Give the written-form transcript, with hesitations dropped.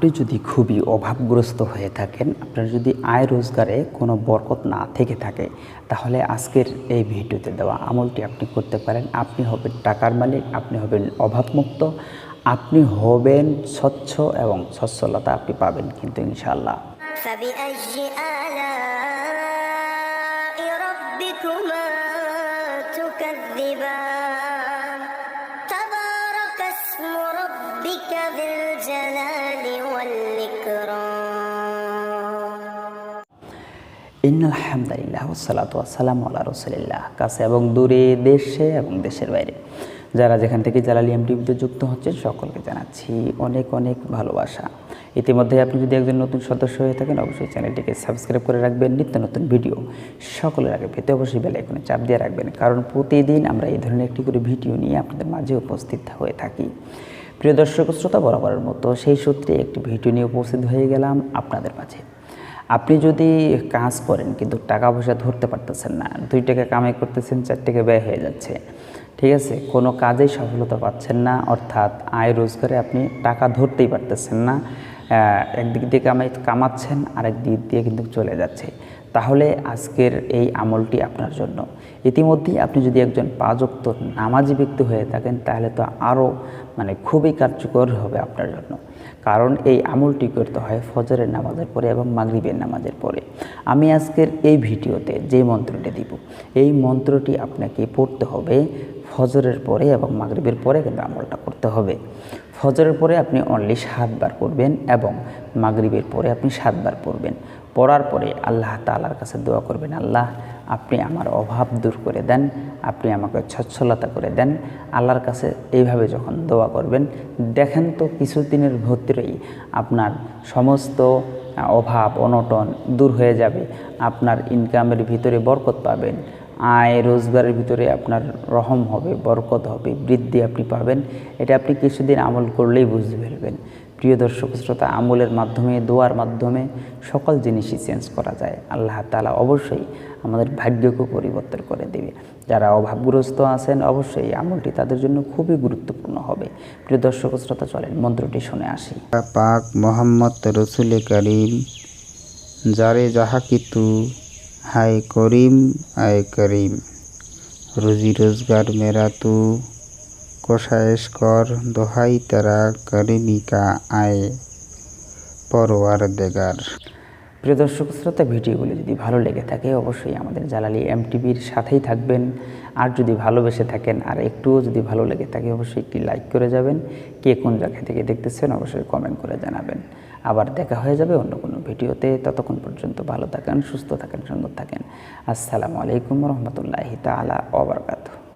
আপনি যদি খুবই অভাবগ্রস্ত হয়ে থাকেন, আপনার যদি আয় রোজগারে কোনো বরকত না থেকে থাকে, তাহলে আজকের এই ভিডিওতে দেওয়া আমলটি আপনি করতে পারেন। আপনি হবেন টাকার মালিক, আপনি হবেন অভাবমুক্ত, আপনি হবেন স্বচ্ছ এবং সচ্ছলতা আপনি পাবেন কিন্তু ইনশাআল্লাহ। ইন্নাল হামদুলিল্লাহ ওয়াসসালাতু ওয়াসসালামু আলা রাসূলিল্লাহ। কাছে এবং দূরে, দেশে এবং দেশের বাইরে যারা যেখান থেকে জালালী এমটিভিতে যুক্ত হচ্ছেন, সকলকে জানাচ্ছি অনেক অনেক ভালোবাসা। ইতিমধ্যে আপনি যদি একজন নতুন সদস্য হয়ে থাকেন, অবশ্যই চ্যানেলটিকে সাবস্ক্রাইব করে রাখবেন। নিত্য নতুন ভিডিও সকলের আগে পেতে অবশ্যই বেল আইকনে চাপ দিয়ে রাখবেন, কারণ প্রতিদিন আমরা এই ধরনের একটি করে ভিডিও নিয়ে আপনাদের মাঝে উপস্থিত হয়ে থাকি। প্রিয় দর্শক শ্রোতা, বরাবরের মতো সেই সূত্রে একটি ভিডিও নিয়ে উপস্থিত হয়ে গেলাম আপনাদের মাঝে। আপনি যদি কাজ করেন কিন্তু টাকা পয়সা ধরতে পারতেছেন না, 2 টাকা কামাই করতেছেন, 4 টাকা ব্যয় হয়ে যাচ্ছে, ঠিক আছে, কোনো কাজেই সফলতা পাচ্ছেন না, অর্থাৎ আয় রোজগারে আপনি টাকা ধরতেই পারতেছেন না, একদিক দিয়ে কামাচ্ছেন, আরেক দিক দিয়ে কিন্তু চলে যাচ্ছে, তাহলে আজকের এই আমলটি আপনার জন্য। ইতিমধ্যেই আপনি যদি একজন 5 ওয়াক্ত নামাজি ব্যক্তি হয়ে থাকেন, তাহলে তো আরও খুবই কার্যকর হবে আপনার জন্য। কারণ এই আমলটি করতে হয় ফজরের নামাজের পরে এবং মাগরিবের নামাজের পরে। আমি আজকের এই ভিডিওতে যে মন্ত্রটি দিব, এই মন্ত্রটি আপনাকে পড়তে হবে ফজরের পরে এবং মাগরিবের পরে, কিন্তু আমলটা করতে হবে। ফজরের পরে আপনি অনলি 7 বার পড়বেন এবং মাগরিবের পরে আপনি 7 বার পড়বেন। পড়ার পরে আল্লাহ তাআলার কাছে দোয়া করবেন, আল্লাহ আপনি আমার অভাব দূর করে দেন, আপনি আমাকে সচ্ছলতা করে দেন। আল্লাহর কাছে এইভাবে যখন দোয়া করবেন, দেখেন তো কিছুদিনের ভিতরেই আপনার সমস্ত অভাব অনটন দূর হয়ে যাবে। আপনার ইনকামের ভিতরে বরকত পাবেন, আয় রোজগারের ভিতরে আপনার রহম হবে, বরকত হবে, বৃদ্ধি আপনি পাবেন। এটা আপনি কিছুদিন আমল করলেই বুঝতে পারবেন। প্রিয় দর্শক শ্রোতা, আমলের মাধ্যমে, দোয়ার মাধ্যমে সকল জিনিসই চেঞ্জ করা যায়। আল্লাহ তাআলা অবশ্যই আমাদের ভাগ্যকে পরিবর্তন করে দেবে। যারা অভাবগ্রস্ত আছেন, অবশ্যই আমলটি তাদের জন্য খুবই গুরুত্বপূর্ণ হবে। প্রিয় দর্শক শ্রোতা, চলেন মন্ত্রটি শুনে আসি। পাক মোহাম্মদ রসুল করিম যারে যাহা কিতু হায় করিম আয় করিম, রুজি রোজগার মেরা তু কোশায়েশ কর, দোহাই তেরা করিমিকা আয় পরওয়ার দেগার। প্রিয় দর্শক শ্রোতা, ভিডিওগুলি যদি ভালো লেগে থাকে, অবশ্যই আমাদের জালালী এমটিভির সাথেই থাকবেন। আর যদি ভালোবেসে থাকেন, আর একটুও যদি ভালো লেগে থাকে, অবশ্যই একটি লাইক করে যাবেন। কে কোন জায়গা থেকে দেখতেছেন অবশ্যই কমেন্ট করে জানাবেন। আবার দেখা হয়ে যাবে অন্য কোনো ভিডিওতে। ততক্ষণ পর্যন্ত ভালো থাকেন, সুস্থ থাকেন, সুন্দর থাকেন। আসসালামু আলাইকুম রহমতুল্লাহি তাআলা ওয়া বারাকাতুহু।